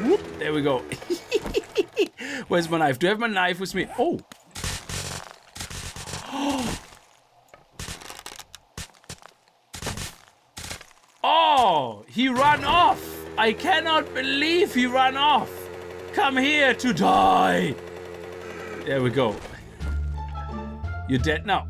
Whoop, there we go. Where's my knife? Do I have my knife with me? Oh. Oh, he ran off. I cannot believe he ran off. Come here to die. There we go. You're dead now.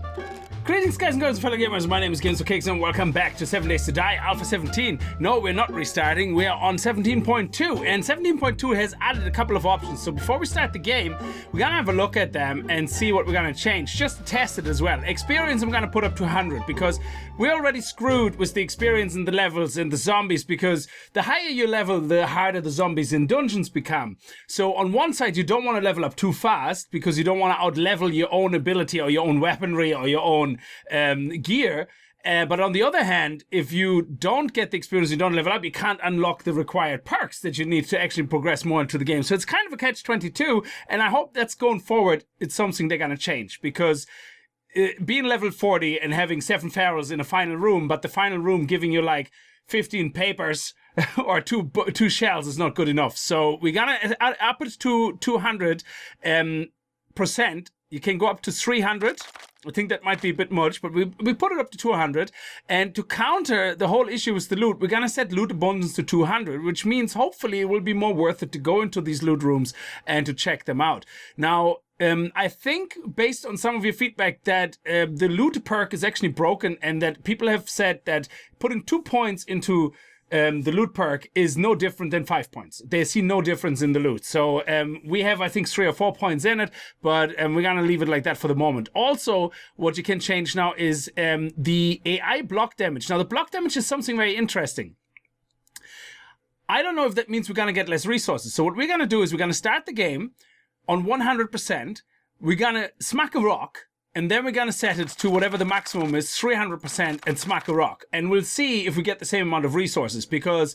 Greetings guys and girls and fellow gamers, my name is Games for Cakes and welcome back to 7 Days to Die Alpha 17. No, we're not restarting, we are on 17.2 and 17.2 has added a couple of options. So before we start the game, we're gonna have a look at them and see what we're gonna change, just to test it as well. Experience I'm gonna put up to 100 because we're already screwed with the experience and the levels and the zombies, because the higher you level, the harder the zombies in dungeons become. So on one side, you don't want to level up too fast because you don't want to out-level your own ability or your own weaponry or your own gear. But on the other hand, if you don't get the experience, you don't level up, you can't unlock the required perks that you need to actually progress more into the game. So it's kind of a catch-22, and I hope that's going forward, it's something they're going to change, because being level 40 and having 7 pharaohs in a final room, but the final room giving you like 15 papers or two shells is not good enough. So we're gonna up it to 200%. You can go up to 300. I think that might be a bit much, but we put it up to 200. And to counter the whole issue with the loot, we're going to set loot abundance to 200, which means hopefully it will be more worth it to go into these loot rooms and to check them out. Now, I think based on some of your feedback that the loot perk is actually broken, and that people have said that putting 2 points into the loot perk is no different than 5 points. They see no difference in the loot. So we have, I think, 3 or 4 points in it, but we're going to leave it like that for the moment. Also, what you can change now is the AI block damage. Now, the block damage is something very interesting. I don't know if that means we're going to get less resources. So what we're going to do is we're going to start the game on 100%. We're going to smack a rock, and then we're going to set it to whatever the maximum is, 300%, and smack a rock. And we'll see if we get the same amount of resources, because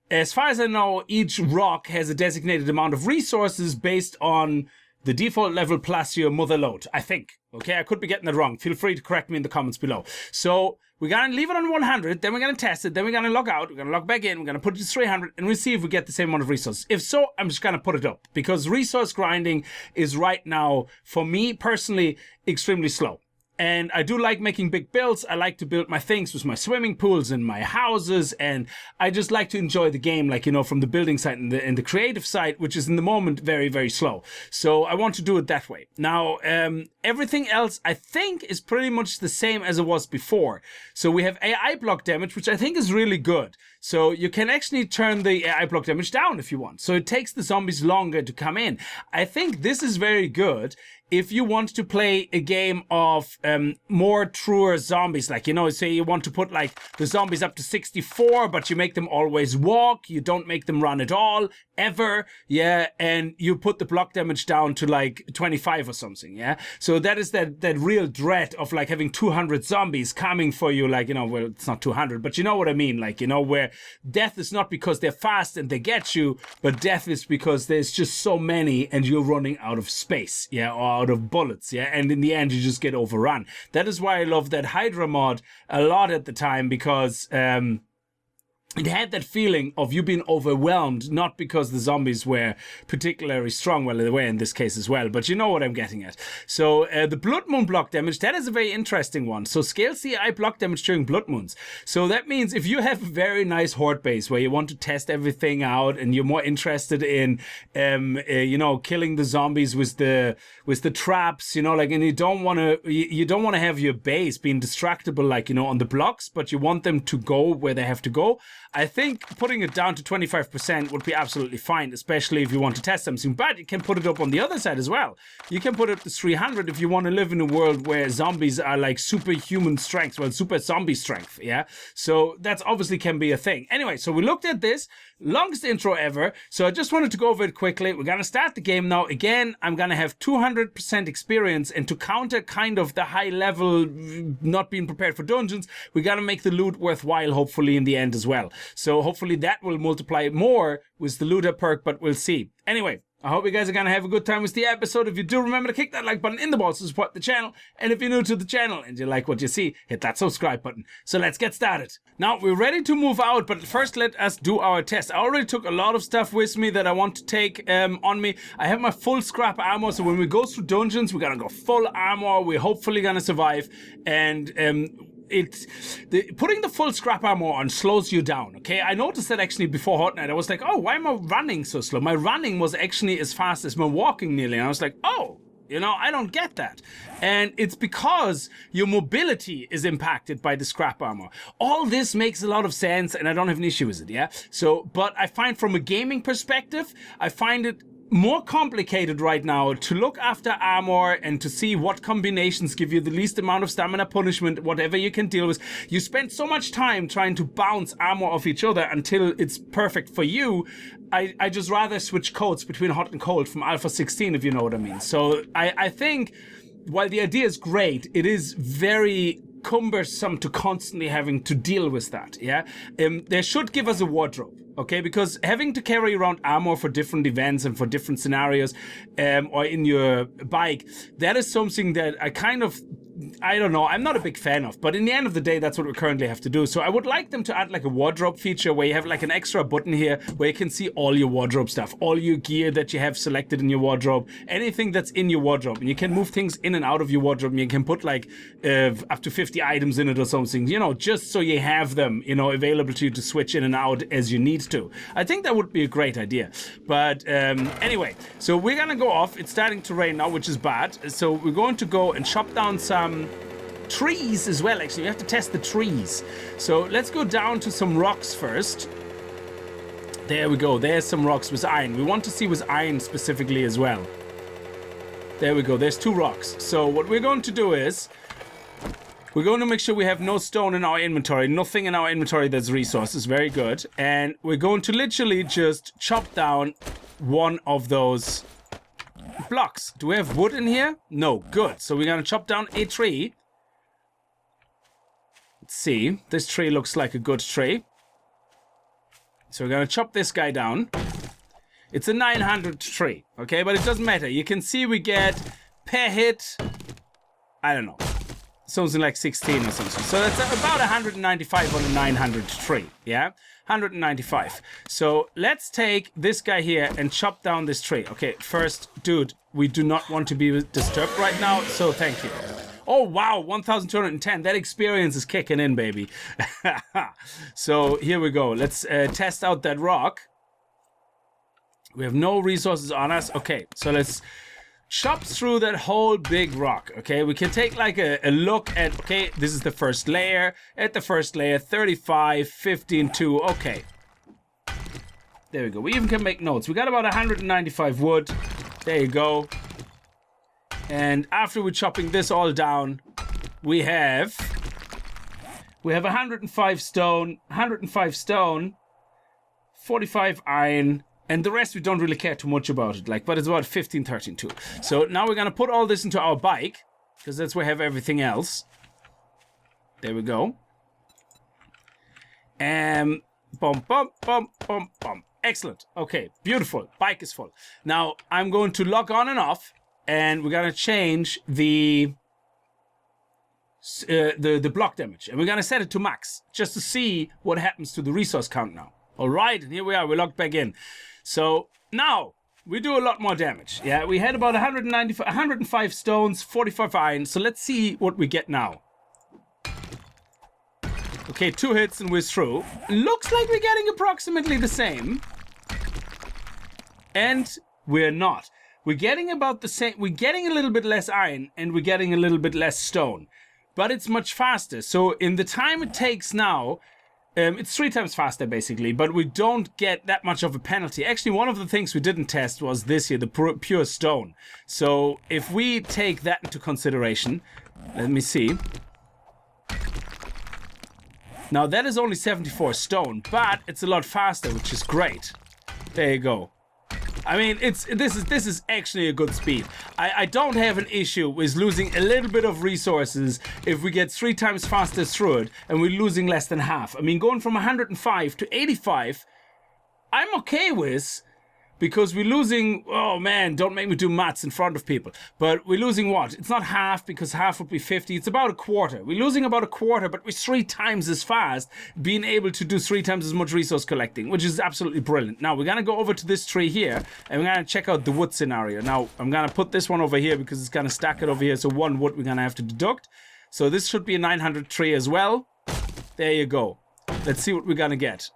as far as I know, each rock has a designated amount of resources based on the default level plus your mother load, I think. Okay, I could be getting that wrong. Feel free to correct me in the comments below. So we're going to leave it on 100, then we're going to test it, then we're going to log out, we're going to log back in, we're going to put it to 300, and we'll see if we get the same amount of resources. If so, I'm just going to put it up, because resource grinding is right now, for me personally, extremely slow. And I do like making big builds. I like to build my things with my swimming pools and my houses, and I just like to enjoy the game, like, you know, from the building side and the creative side, which is in the moment very, very slow. So I want to do it that way. Now, everything else I think is pretty much the same as it was before. So we have AI block damage, which I think is really good. So you can actually turn the AI block damage down if you want. So it takes the zombies longer to come in. I think this is very good if you want to play a game of more truer zombies, like, you know, say you want to put like the zombies up to 64, but you make them always walk, you don't make them run at all, ever, yeah, and you put the block damage down to like 25 or something, yeah? So that is that real dread of like having 200 zombies coming for you, like, you know, well, it's not 200, but you know what I mean, like, you know, where death is not because they're fast and they get you, but death is because there's just so many and you're running out of space, yeah, or out of bullets, yeah, and in the end you just get overrun. That is why I love that Hydra mod a lot at the time, because it had that feeling of you being overwhelmed, not because the zombies were particularly strong, well, they were in this case as well, but you know what I'm getting at. So the Blood Moon block damage, that is a very interesting one. So scale CI block damage during Blood Moons. So that means if you have a very nice horde base where you want to test everything out and you're more interested in, you know, killing the zombies with the traps, you know, like, and you don't want to have your base being destructible, like, you know, on the blocks, but you want them to go where they have to go. I think putting it down to 25% would be absolutely fine, especially if you want to test something. But you can put it up on the other side as well. You can put it to 300 if you want to live in a world where zombies are like superhuman strength, well, super zombie strength, yeah? So that's obviously can be a thing. Anyway, so we looked at this, longest intro ever. So I just wanted to go over it quickly. We're going to start the game now. Again, I'm going to have 200% experience, and to counter kind of the high level not being prepared for dungeons, we got to make the loot worthwhile, hopefully, in the end as well. So hopefully that will multiply more with the looter perk, but we'll see. Anyway, I hope you guys are going to have a good time with the episode. If you do, remember to kick that like button in the balls to support the channel. And if you're new to the channel and you like what you see, hit that subscribe button. So let's get started. Now, we're ready to move out, but first let us do our test. I already took a lot of stuff with me that I want to take on me. I have my full scrap armor, so when we go through dungeons, we're going to go full armor. We're hopefully going to survive. And putting the full scrap armor on slows you down, okay? I noticed that actually before Hot Night. I was like, oh, why am I running so slow? My running was actually as fast as my walking nearly. And I was like, oh, you know, I don't get that. And it's because your mobility is impacted by the scrap armor. All this makes a lot of sense, and I don't have an issue with it, yeah? So, but I find from a gaming perspective, I find it more complicated right now to look after armor and to see what combinations give you the least amount of stamina punishment, whatever you can deal with. You spend so much time trying to bounce armor off each other until it's perfect for you. I just rather switch codes between hot and cold from Alpha 16, if you know what I mean. So I think while the idea is great, it is very cumbersome to constantly having to deal with that, yeah? They should give us a wardrobe, okay? Because having to carry around armor for different events and for different scenarios, or in your bike, that is something that I don't know, I'm not a big fan of, but in the end of the day, that's what we currently have to do. So I would like them to add like a wardrobe feature where you have like an extra button here where you can see all your wardrobe stuff, all your gear that you have selected in your wardrobe, anything that's in your wardrobe. And you can move things in and out of your wardrobe, and you can put like up to 50 items in it or something, you know, just so you have them, you know, available to you to switch in and out as you need to. I think that would be a great idea. But anyway, so we're gonna go off. It's starting to rain now, which is bad. So we're going to go and chop down some trees as well. Actually, we have to test the trees. So let's go down to some rocks first. There we go. There's some rocks with iron. We want to see with iron specifically as well. There we go. There's 2 rocks. So what we're going to do is we're going to make sure we have no stone in our inventory, nothing in our inventory that's resources. Very good. And we're going to literally just chop down one of those blocks. Do we have wood in here? No. Good. So we're going to chop down a tree. Let's see. This tree looks like a good tree. So we're going to chop this guy down. It's a 900 tree, okay? But it doesn't matter. You can see we get per hit, I don't know, something like 16 or something. So that's about 195 on a 900 tree, yeah? 195. So let's take this guy here and chop down this tree. Okay, first, dude, we do not want to be disturbed right now, so thank you. Oh, wow, 1,210. That experience is kicking in, baby. So here we go. Let's test out that rock. We have no resources on us. Okay, so let's chop through that whole big rock, okay? We can take like a look at, okay, this is the first layer. At the first layer, 35, 15, 2, okay. There we go. We even can make notes. We got about 195 wood. There you go. And after we're chopping this all down, we have 105 stone, 45 iron, and the rest we don't really care too much about it, like, but it's about 15, 13 too. So now we're gonna put all this into our bike, because that's where we have everything else. There we go. And bum, bum, bum, bum, bum. Excellent. Okay, beautiful. Bike is full. Now I'm going to log on and off, and we're gonna change the block damage, and we're gonna set it to max just to see what happens to the resource count now. All right, and here we are. We're logged back in. So now we do a lot more damage. Yeah, we had about 105 stones, 45 iron. So let's see what we get now. Okay, 2 hits and we're through. Looks like we're getting approximately the same. And we're not. We're getting about the same. We're getting a little bit less iron and we're getting a little bit less stone. But it's much faster. So in the time it takes now, it's 3 times faster basically, but we don't get that much of a penalty. Actually, one of the things we didn't test was this here, the pure stone. So if we take that into consideration, let me see. Now that is only 74 stone, but it's a lot faster, which is great. There you go. I mean, this is actually a good speed. I don't have an issue with losing a little bit of resources if we get 3 times faster through it and we're losing less than half. I mean, going from 105 to 85, I'm okay with, because we're losing, oh man, don't make me do maths in front of people, but we're losing what? It's not half, because half would be 50. It's about a quarter. We're losing about a quarter, but we're 3 times as fast, being able to do 3 times as much resource collecting, which is absolutely brilliant. Now, we're going to go over to this tree here, and we're going to check out the wood scenario. Now, I'm going to put this one over here, because it's going to stack it over here, so 1 wood we're going to have to deduct. So this should be a 900 tree as well. There you go. Let's see what we're going to get.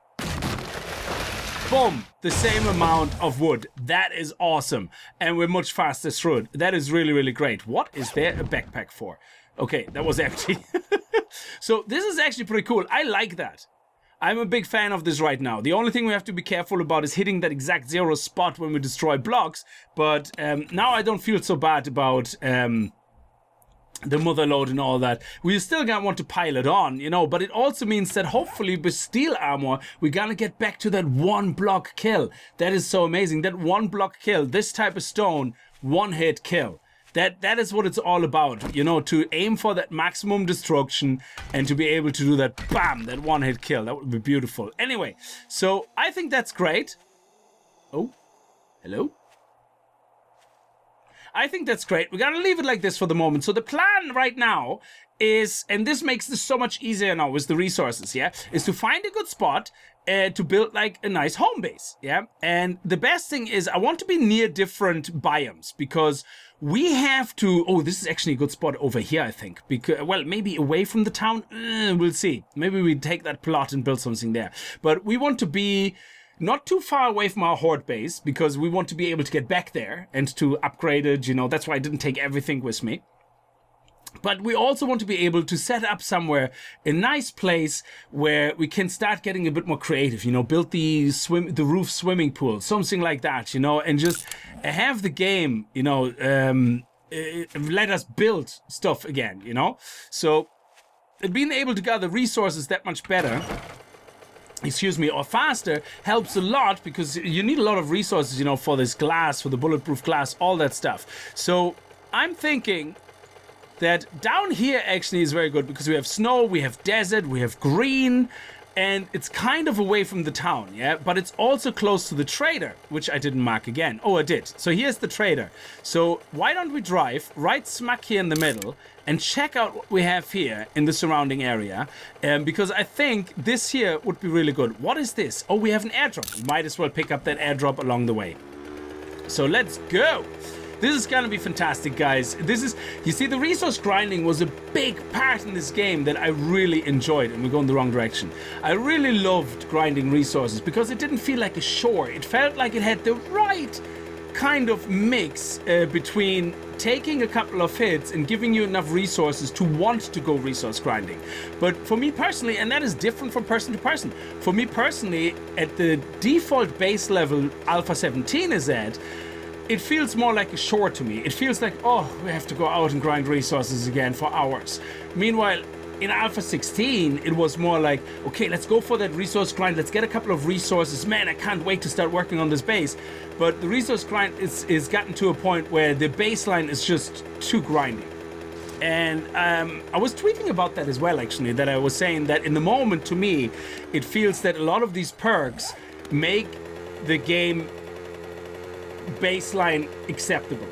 Boom, the same amount of wood. That is awesome. And we're much faster through it. That is really, really great. What is there a backpack for? Okay, that was empty. So this is actually pretty cool. I like that. I'm a big fan of this right now. The only thing we have to be careful about is hitting that exact 0 spot when we destroy blocks. But now I don't feel so bad about the mother load and all that. We still gonna want to pile it on, you know, but it also means that hopefully with steel armor, we're gonna get back to that 1 block kill. That is so amazing. That 1 block kill, this type of stone, 1 hit kill. That is what it's all about, you know, to aim for that maximum destruction and to be able to do that, bam, that 1 hit kill. That would be beautiful. Anyway, so I think that's great. Oh, hello? I think that's great. We're going to leave it like this for the moment. So the plan right now is, and this makes this so much easier now with the resources, yeah, is to find a good spot to build like a nice home base, yeah. And the best thing is I want to be near different biomes, because we have to, oh, this is actually a good spot over here, I think, because, well, maybe away from the town, we'll see. Maybe we take that plot and build something there. But we want to be not too far away from our horde base, because we want to be able to get back there and to upgrade it, you know. That's why I didn't take everything with me. But we also want to be able to set up somewhere, a nice place where we can start getting a bit more creative, you know, build the roof swimming pool, something like that, you know, and just have the game, you know, let us build stuff again, you know. So being able to gather resources that much better, or faster, helps a lot, because you need a lot of resources, you know, for this glass, for the bulletproof glass, all that stuff. So I'm thinking that down here actually is very good, because we have snow, we have desert, we have green, and it's kind of away from the town, yeah? But it's also close to the trader, which I didn't mark again. Oh, I did. So here's the trader. So why don't we drive right smack here in the middle and check out what we have here in the surrounding area, because I think this here would be really good. What is this? Oh, we have an airdrop. We might as well pick up that airdrop along the way. So let's go. This is gonna be fantastic, guys. This is, you see, the resource grinding was a big part in this game that I really enjoyed, and we're going the wrong direction. I really loved grinding resources because it didn't feel like a chore. It felt like it had the right kind of mix between taking a couple of hits and giving you enough resources to want to go resource grinding. But for me personally, and that is different from person to person, for me personally, at the default base level Alpha 17 is at, it feels more like a chore to me. It feels like, oh, we have to go out and grind resources again for hours. Meanwhile, in Alpha 16, it was more like, okay, let's go for that resource grind. Let's get a couple of resources. Man, I can't wait to start working on this base. But the resource grind is gotten to a point where the baseline is just too grindy. And I was tweeting about that as well, actually, that I was saying that in the moment, to me, it feels that a lot of these perks make the game baseline acceptable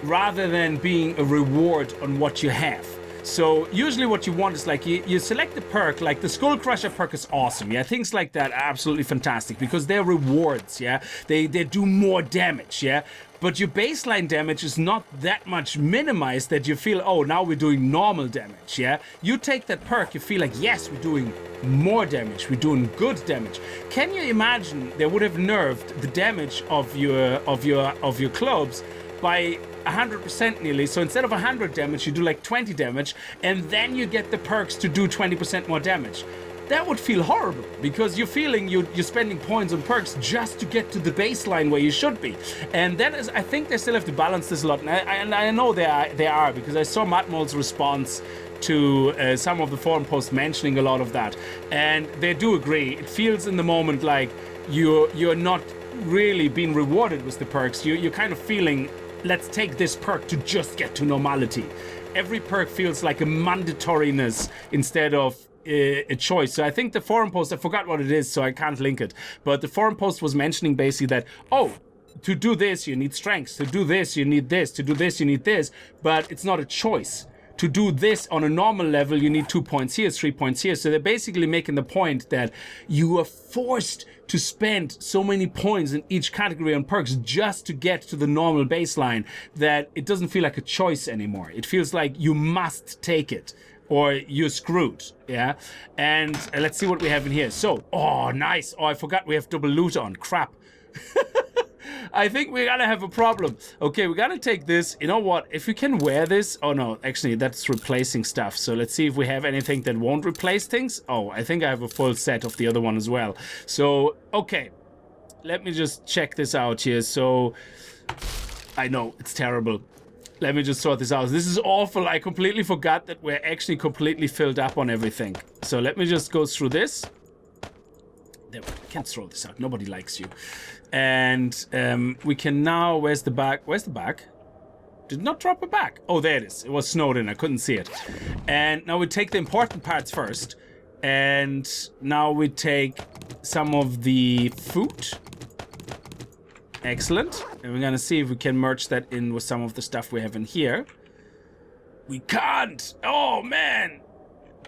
rather than being a reward on what you have. So usually what you want is like you select a perk, like the Skull Crusher perk is awesome, yeah, things like that are absolutely fantastic because they're rewards, yeah, they do more damage, yeah, but your baseline damage is not that much minimized that you feel, oh, now we're doing normal damage, yeah. You take that perk, you feel like, yes, we're doing more damage, we're doing good damage. Can you imagine they would have nerfed the damage of your clubs by 100% nearly? So instead of 100 damage, you do like 20 damage, and then you get the perks to do 20% more damage. That would feel horrible because you're feeling you're spending points on perks just to get to the baseline where you should be. And that is, I think they still have to balance this a lot. And I know they are because I saw Matmol's response to some of the forum posts mentioning a lot of that. And they do agree. It feels in the moment like you're not really being rewarded with the perks. You're kind of feeling, let's take this perk to just get to normality. Every perk feels like a mandatoriness instead of a choice. So I think the forum post, I forgot what it is, so I can't link it. But the forum post was mentioning basically that, oh, to do this, you need strength. To do this, you need this. To do this, you need this. But it's not a choice. To do this on a normal level, you need 2 points here, 3 points here. So they're basically making the point that you are forced to spend so many points in each category on perks just to get to the normal baseline that it doesn't feel like a choice anymore. It feels like you must take it or you're screwed. Yeah. And let's see what we have in here. So, oh, nice. Oh, I forgot we have double loot on. Crap. I think we're gonna have a problem. Okay, we're gonna take this. You know what? If we can wear this... Oh, no. Actually, that's replacing stuff. So let's see if we have anything that won't replace things. Oh, I think I have a full set of the other one as well. So, okay. Let me just check this out here. So, I know, it's terrible. Let me just sort this out. This is awful. I completely forgot that we're actually completely filled up on everything. So let me just go through this. There, we can't throw this out. Nobody likes you. And we can now... Where's the bag? Where's the bag? Did not drop a bag. Oh, there it is. It was snowed in. I couldn't see it. And now we take the important parts first. And now we take some of the food. Excellent. And we're going to see if we can merge that in with some of the stuff we have in here. We can't. Oh, man.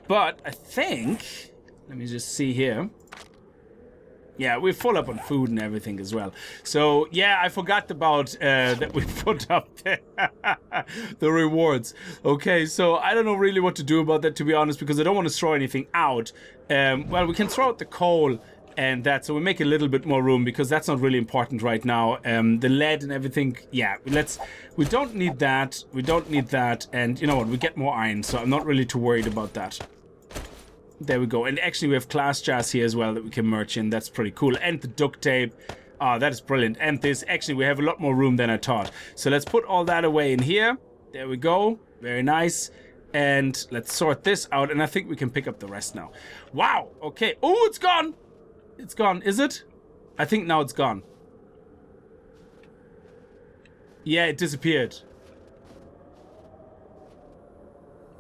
But I think... Let me just see here. Yeah, we're full up on food and everything as well. So, yeah, I forgot about that we put up the rewards. Okay, so I don't know really what to do about that, to be honest, because I don't want to throw anything out. Well, we can throw out the coal and that, so we make a little bit more room because that's not really important right now. The lead and everything, yeah, we don't need that. We don't need that. And you know what? We get more iron, so I'm not really too worried about that. There we go. And actually we have glass jars here as well that we can merge in. That's pretty cool. And the duct tape. Oh, that is brilliant. And this, actually we have a lot more room than I thought. So let's put all that away in here. There we go. Very nice. And let's sort this out. And I think we can pick up the rest now. Wow. Okay. Oh, it's gone. It's gone. Is it? I think now it's gone. Yeah, it disappeared.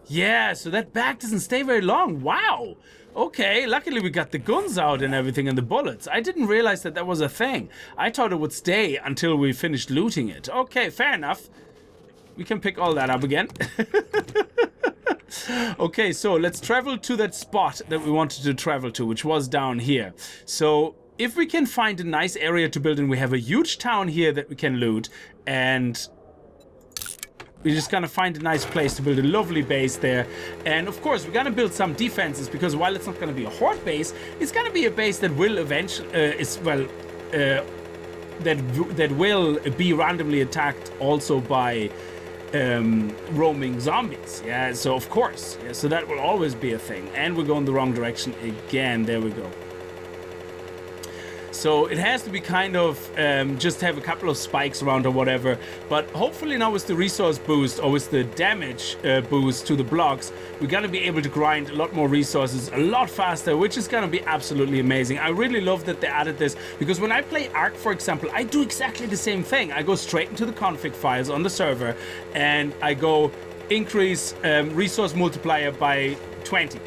Yeah, so that bag doesn't stay very long. Wow. Okay, luckily we got the guns out and everything and the bullets. I didn't realize that that was a thing. I thought it would stay until we finished looting it. Okay, fair enough. We can pick all that up again. Okay, so let's travel to that spot that we wanted to travel to, which was down here. So if we can find a nice area to build in, we have a huge town here that we can loot, and we're just gonna find a nice place to build a lovely base there. And of course, we're gonna build some defenses, because while it's not gonna be a horde base, it's gonna be a base that will eventually, that will be randomly attacked also by roaming zombies. Yeah, so of course, yeah, so that will always be a thing. And we're going the wrong direction again. There we go. So it has to be kind of just have a couple of spikes around or whatever. But hopefully now with the resource boost or with the damage boost to the blocks, we're going to be able to grind a lot more resources a lot faster, which is going to be absolutely amazing. I really love that they added this, because when I play Ark, for example, I do exactly the same thing. I go straight into the config files on the server and I go increase resource multiplier by 20.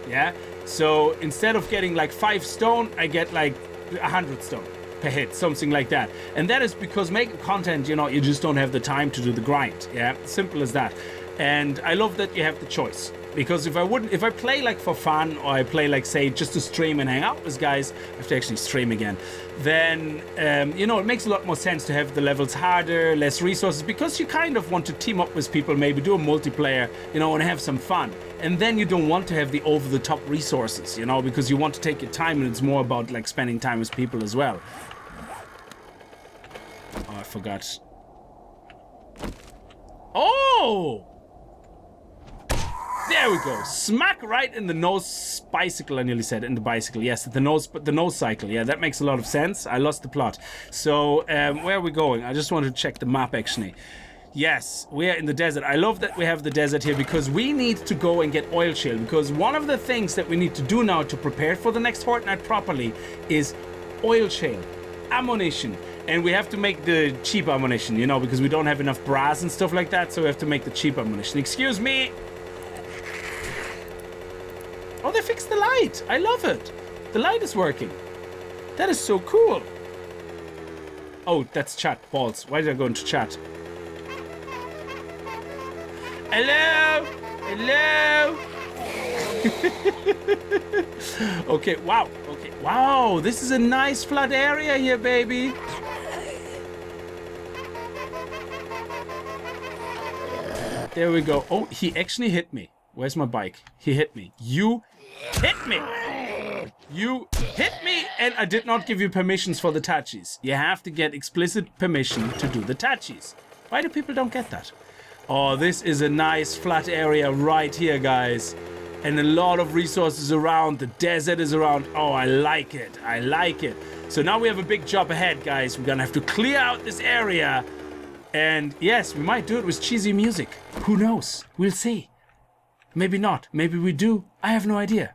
Yeah. So instead of getting like 5 stone, I get like 100 stone per hit, something like that. And that is because making content, you know, you just don't have the time to do the grind. Yeah, simple as that. And I love that you have the choice, because if I play like for fun, or I play like, say, just to stream and hang out with guys, I have to actually stream again, then you know, it makes a lot more sense to have the levels harder, less resources, because you kind of want to team up with people, maybe do a multiplayer, you know, and have some fun. And then you don't want to have the over-the-top resources, you know, because you want to take your time, and it's more about like spending time with people as well. Oh, I forgot. Oh! There we go. Smack right in the nose bicycle, I nearly said. In the bicycle, yes. The nose cycle. Yeah, that makes a lot of sense. I lost the plot. So, where are we going? I just wanted to check the map, actually. Yes, we are in the desert. I love that we have the desert here, because we need to go and get oil shale. Because one of the things that we need to do now to prepare for the next fortnight properly is oil shale, ammunition. And we have to make the cheap ammunition, you know, because we don't have enough brass and stuff like that. So we have to make the cheap ammunition. Excuse me. Oh, they fixed light. I love it. The light is working. That is so cool. Oh, that's chat. Balls. Why did I go into chat? Hello? Hello? Okay, wow. Okay, wow. This is a nice flat area here, baby. There we go. Oh, he actually hit me. Where's my bike? He hit me. You hit me. You hit me, and I did not give you permissions for the touchies. You have to get explicit permission to do the touchies. Why do people don't get that? Oh, this is a nice flat area right here, guys. And a lot of resources around. The desert is around. Oh, I like it. I like it. So now we have a big job ahead, guys. We're gonna have to clear out this area. And yes, we might do it with cheesy music. Who knows? We'll see. Maybe not. Maybe we do. I have no idea.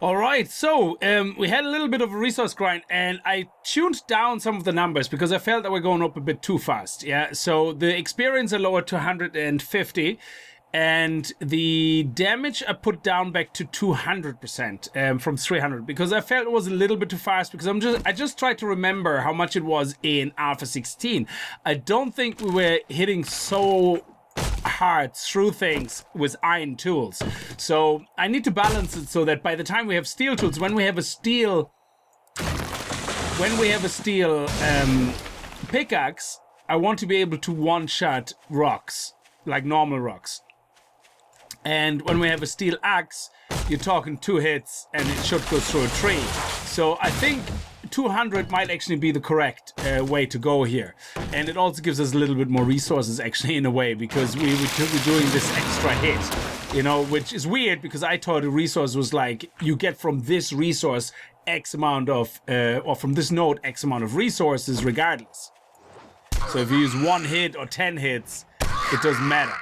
All right, so we had a little bit of a resource grind, and I tuned down some of the numbers because I felt that we're going up a bit too fast. Yeah, so the experience I lowered to 150, and the damage I put down back to 200% from 300 because I felt it was a little bit too fast. Because I just tried to remember how much it was in Alpha 16. I don't think we were hitting so hard through things with iron tools, so I need to balance it so that by the time we have steel tools, when we have a steel pickaxe, I want to be able to one-shot rocks like normal rocks. And when we have a steel axe, you're talking 2 hits and it should go through a tree. So I think 200 might actually be the correct way to go here. And it also gives us a little bit more resources actually in a way, because we could be doing this extra hit, you know, which is weird because I thought a resource was like you get from this resource X amount of, or from this node X amount of resources regardless. So if you use 1 hit or 10 hits, it doesn't matter.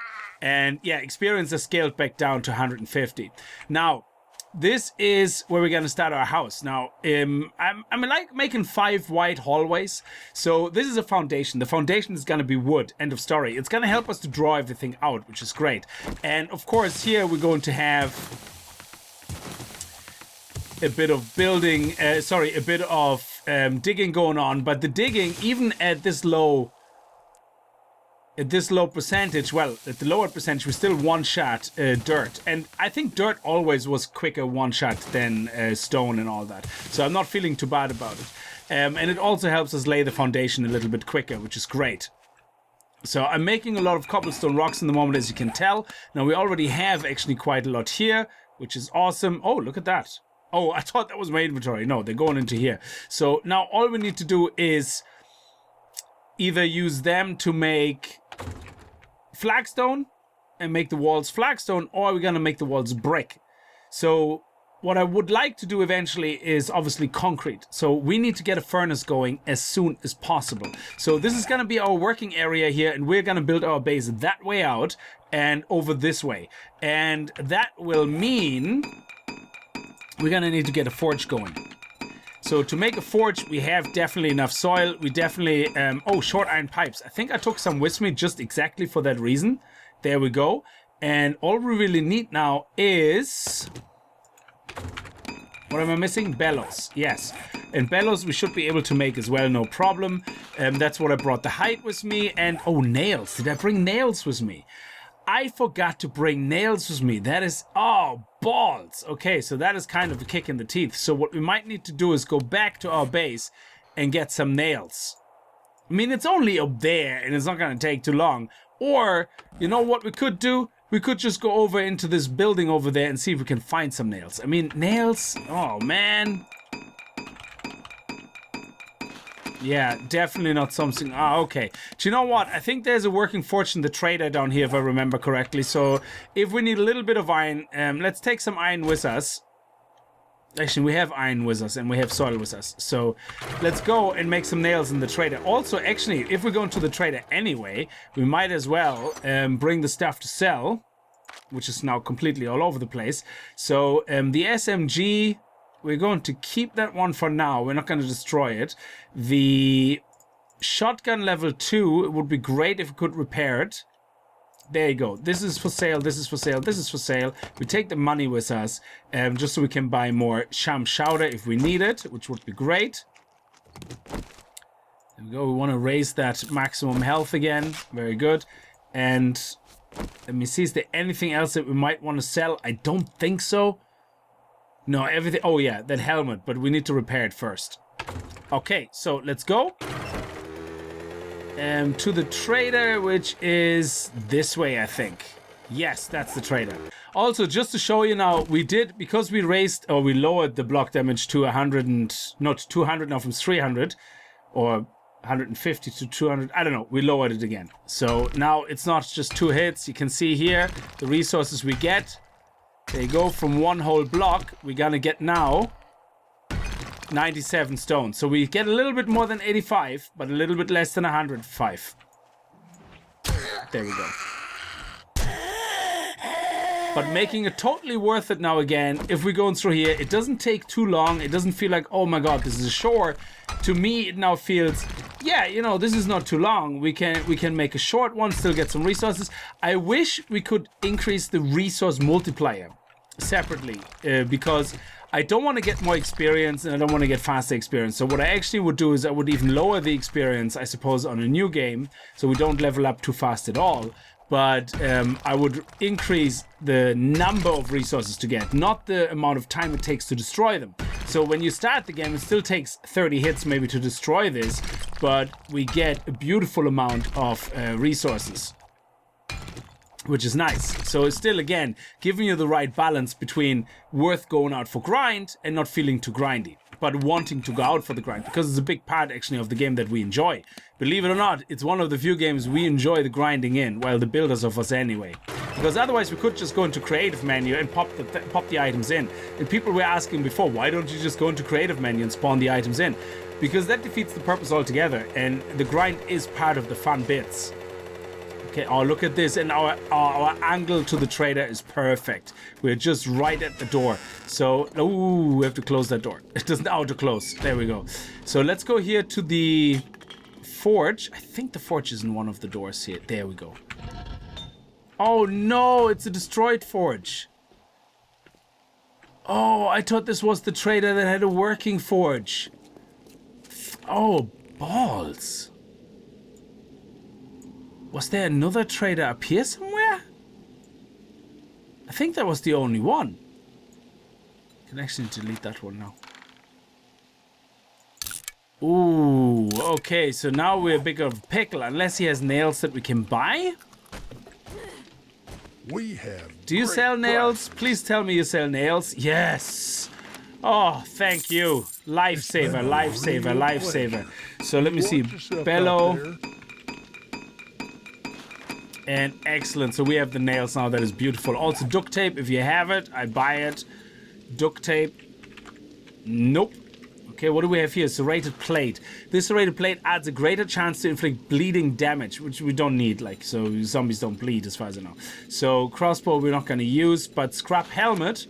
And yeah, experience is scaled back down to 150. Now, this is where we're going to start our house. Now, I'm like making 5 wide hallways. So this is a foundation. The foundation is going to be wood. End of story. It's going to help us to draw everything out, which is great. And of course, here we're going to have a bit of building, a bit of digging going on, but the digging, even at this low percentage, well, at the lower percentage, we still one-shot dirt. And I think dirt always was quicker one-shot than stone and all that. So I'm not feeling too bad about it. And it also helps us lay the foundation a little bit quicker, which is great. So I'm making a lot of cobblestone rocks in the moment, as you can tell. Now, we already have actually quite a lot here, which is awesome. Oh, look at that. Oh, I thought that was my inventory. No, they're going into here. So now all we need to do is either use them to make flagstone and make the walls flagstone, or we're going to make the walls brick. So what I would like to do eventually is obviously concrete. So we need to get a furnace going as soon as possible. So this is going to be our working area here, and we're going to build our base that way out and over this way. And that will mean we're going to need to get a forge going. So to make a forge, we have definitely enough soil. We definitely, short iron pipes. I think I took some with me just exactly for that reason. There we go. And all we really need now is, what am I missing? Bellows, yes. And bellows we should be able to make as well, no problem. That's what I brought. The height with me, and oh, nails. Did I bring nails with me? I forgot to bring nails with me. That is, oh, balls. Okay, so that is kind of a kick in the teeth. So what we might need to do is go back to our base and get some nails. I mean, it's only up there and it's not going to take too long. Or, you know what we could do? We could just go over into this building over there and see if we can find some nails. I mean, nails, oh man. Yeah, definitely not something. Okay. Do you know what? I think there's a working forge in the trader down here, if I remember correctly. So if we need a little bit of iron, let's take some iron with us. Actually, we have iron with us and we have soil with us. So let's go and make some nails in the trader. Also, actually, if we're going to the trader anyway, we might as well bring the stuff to sell, which is now completely all over the place. So the SMG, we're going to keep that one for now. We're not going to destroy it. The shotgun level 2, it would be great if we could repair it. There you go. This is for sale. This is for sale. This is for sale. We take the money with us just so we can buy more sham chowder if we need it, which would be great. There we go. We want to raise that maximum health again. Very good. And let me see. Is there anything else that we might want to sell? I don't think so. No, everything. Oh, yeah, that helmet. But we need to repair it first. Okay, so let's go. To the trader, which is this way, I think. Yes, that's the trader. Also, just to show you now, we did, because we raised, or we lowered the block damage to 100 and, not 200 now from 300, or 150 to 200, I don't know, we lowered it again. So now it's not just 2 hits. You can see here the resources we get. They go from one whole block. We're gonna get now 97 stone. So we get a little bit more than 85, but a little bit less than 105. There we go. But making it totally worth it now again. If we're going through here, it doesn't take too long. It doesn't feel like, oh my god, this is a chore. To me, it now feels, yeah, you know, this is not too long. We can make a short one, still get some resources. I wish we could increase the resource multiplier separately because I don't want to get more experience and I don't want to get faster experience. So what I actually would do is I would even lower the experience, I suppose, on a new game, so we don't level up too fast at all. But I would increase the number of resources to get, not the amount of time it takes to destroy them. So when you start the game, it still takes 30 hits maybe to destroy this, but we get a beautiful amount of resources, which is nice. So it's still, again, giving you the right balance between worth going out for grind and not feeling too grindy, but wanting to go out for the grind, because it's a big part actually of the game that we enjoy. Believe it or not, it's one of the few games we enjoy the grinding in, well, the builders of us anyway. Because otherwise we could just go into creative menu and pop the items in. And people were asking before, why don't you just go into creative menu and spawn the items in? Because that defeats the purpose altogether, and the grind is part of the fun bits. Okay, oh, look at this, and our angle to the trader is perfect. We're just right at the door. So, ooh, we have to close that door. It doesn't auto-close. There we go. So let's go here to the forge. I think the forge is in one of the doors here. There we go. Oh no, it's a destroyed forge. Oh, I thought this was the trader that had a working forge. Oh, balls. Was there another trader up here somewhere? I think that was the only one. I can actually delete that one now. Ooh, okay, so now we're a bit of a pickle, unless he has nails that we can buy. We have. Do you sell nails? Please tell me you sell nails. Yes. Oh, thank you. Lifesaver, lifesaver, lifesaver. So let me see. Bellow. And excellent. So we have the nails now. That is beautiful. Also duct tape. If you have it, I buy it. Duct tape. Nope. Okay, what do we have here? Serrated plate. This serrated plate adds a greater chance to inflict bleeding damage, which we don't need, like, so zombies don't bleed as far as I know. So crossbow we're not going to use, but scrap helmet.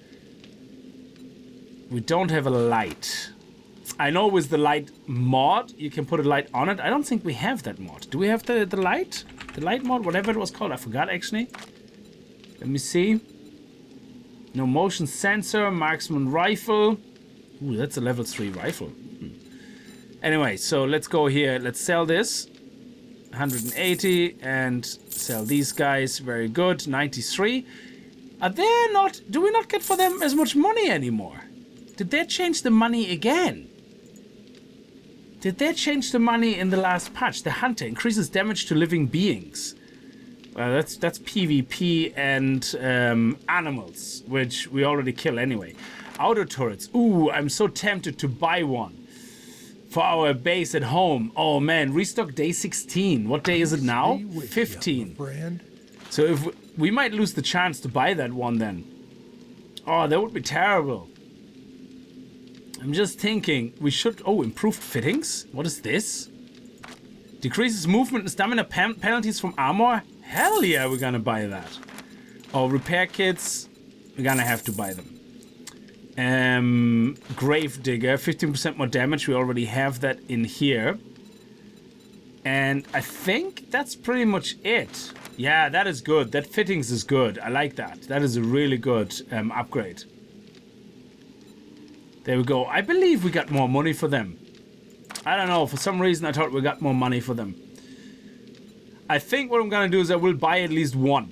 We don't have a light. I know with the light mod, you can put a light on it. I don't think we have that mod. Do we have the light? The light mod, whatever it was called. I forgot, actually. Let me see. No motion sensor, marksman rifle. Ooh, that's a level 3 rifle. Anyway, so let's go here. Let's sell this. 180 and sell these guys. Very good. 93. Are there not... Do we not get for them as much money anymore? Did they change the money again? Did they change the money in the last patch? The hunter increases damage to living beings. Well, that's PvP and animals, which we already kill anyway. Outer turrets. Ooh, I'm so tempted to buy one for our base at home. Oh man, restock day 16. What day is it now? 15. So if we might lose the chance to buy that one then. Oh, that would be terrible. I'm just thinking we should... Oh, improved fittings? What is this? Decreases movement and stamina penalties from armor? Hell yeah, we're gonna buy that. Oh, repair kits. We're gonna have to buy them. Grave digger, 15% more damage. We already have that in here. And I think that's pretty much it. Yeah, that is good. That fittings is good. I like that. That is a really good upgrade. There we go. I believe we got more money for them. I don't know. For some reason, I thought we got more money for them. I think what I'm going to do is I will buy at least one.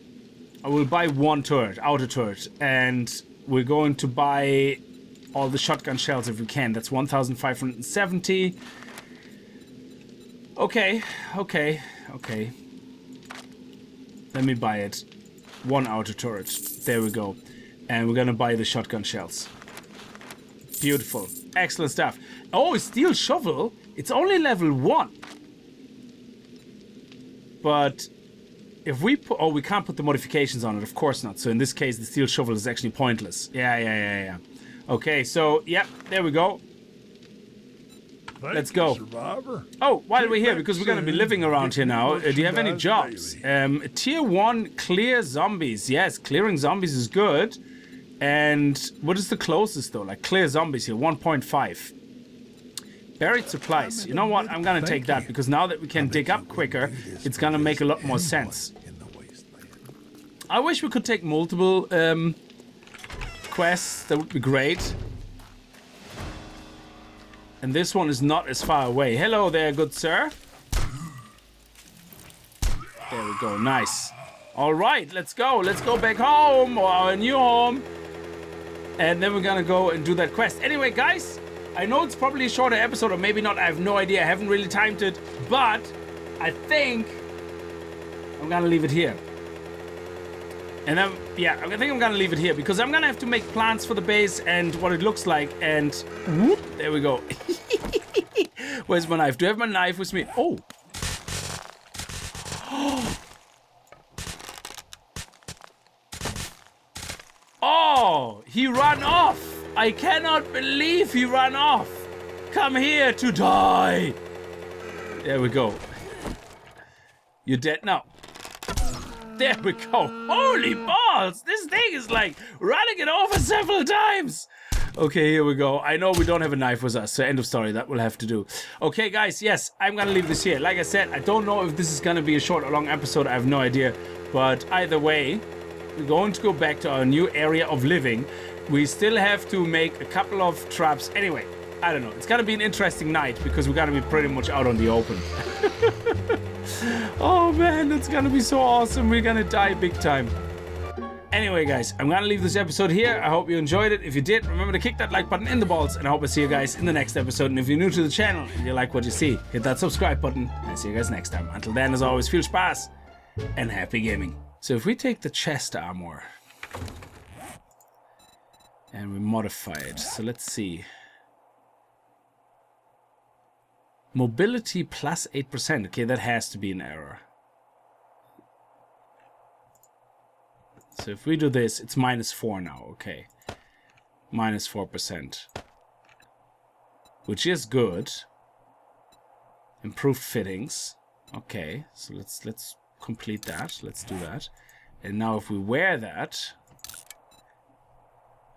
I will buy one turret, outer turret. And we're going to buy all the shotgun shells if we can. That's 1,570. Okay. Let me buy it. One outer turret. There we go. And we're going to buy the shotgun shells. Beautiful. Excellent stuff. Oh, steel shovel. It's only level 1. But if we put... Oh, we can't put the modifications on it. Of course not. So in this case, the steel shovel is actually pointless. Yeah. Okay, so, yeah, there we go. Let's go. Oh, while we're here, because we're going to be living around here now, do you have any jobs? Tier 1, clear zombies. Yes, clearing zombies is good. And what is the closest, though? Like, clear zombies here, 1.5. Buried supplies. You know what? I'm going to take that, because now that we can dig up quicker, it's going to make a lot more sense. I wish we could take multiple quests. That would be great. And this one is not as far away. Hello there, good sir. There we go. Nice. All right, let's go. Let's go back home, or our new home. And then we're going to go and do that quest. Anyway, guys, I know it's probably a shorter episode, or maybe not. I have no idea. I haven't really timed it. But I think I'm going to leave it here. And then, yeah, I think I'm going to leave it here, because I'm going to have to make plans for the base and what it looks like. And whoop, there we go. Where's my knife? Do I have my knife with me? Oh. Oh, he ran off. I cannot believe he ran off. Come here to die. There we go. You're dead now. There we go. Holy balls. This thing is like running it over several times. Okay, here we go. I know we don't have a knife with us, so end of story. That will have to do. Okay, guys, yes, I'm going to leave this here. Like I said, I don't know if this is going to be a short or long episode. I have no idea. But either way, we're going to go back to our new area of living. We still have to make a couple of traps. Anyway, I don't know. It's gonna be an interesting night because we're gonna be pretty much out on the open. Oh man, that's gonna be so awesome. We're gonna die big time. Anyway, guys, I'm gonna leave this episode here. I hope you enjoyed it. If you did, remember to kick that like button in the balls, and I hope I see you guys in the next episode. And if you're new to the channel and you like what you see, hit that subscribe button, and I'll see you guys next time. Until then, as always, feel Spaß and happy gaming. So if we take the chest armor and we modify it, so let's see. Mobility plus 8%. Okay, that has to be an error. So if we do this, it's -4 now. Okay, -4%, which is good. Improved fittings. Okay, so let's complete that. Let's do that. And now if we wear that,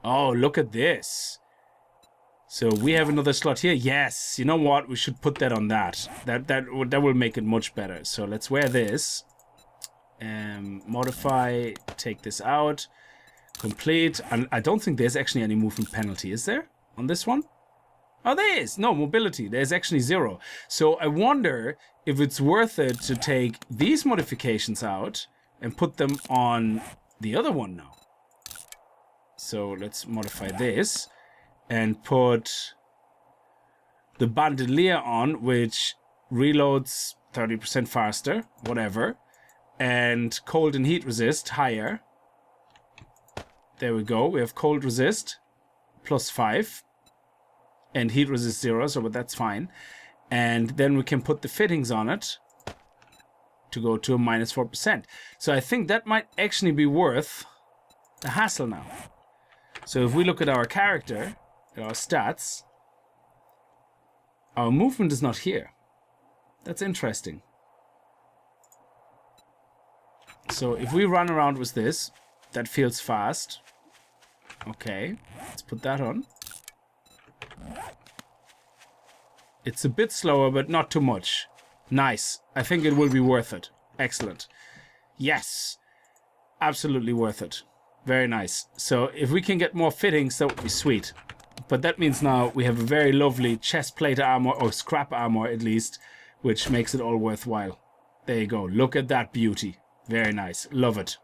oh, look at this. So we have another slot here. Yes, you know what? We should put that on that. That will make it much better. So let's wear this. Modify, take this out, complete. And I don't think there's actually any movement penalty, is there, on this one? Oh, there is. No, mobility. There's actually 0. So I wonder if it's worth it to take these modifications out and put them on the other one now. So let's modify this and put the bandolier on, which reloads 30% faster, whatever. And cold and heat resist higher. There we go. We have cold resist +5 and heat resist 0, so but that's fine. And then we can put the fittings on it to go to a -4%. So I think that might actually be worth the hassle now. So if we look at our character, at our stats, our movement is not here. That's interesting. So if we run around with this, that feels fast. Okay, let's put that on. It's a bit slower, but not too much. Nice. I think it will be worth it. Excellent. Yes. Absolutely worth it. Very nice. So if we can get more fittings, that would be sweet. But that means now we have a very lovely chest plate armor, or scrap armor at least, which makes it all worthwhile. There you go. Look at that beauty. Very nice. Love it.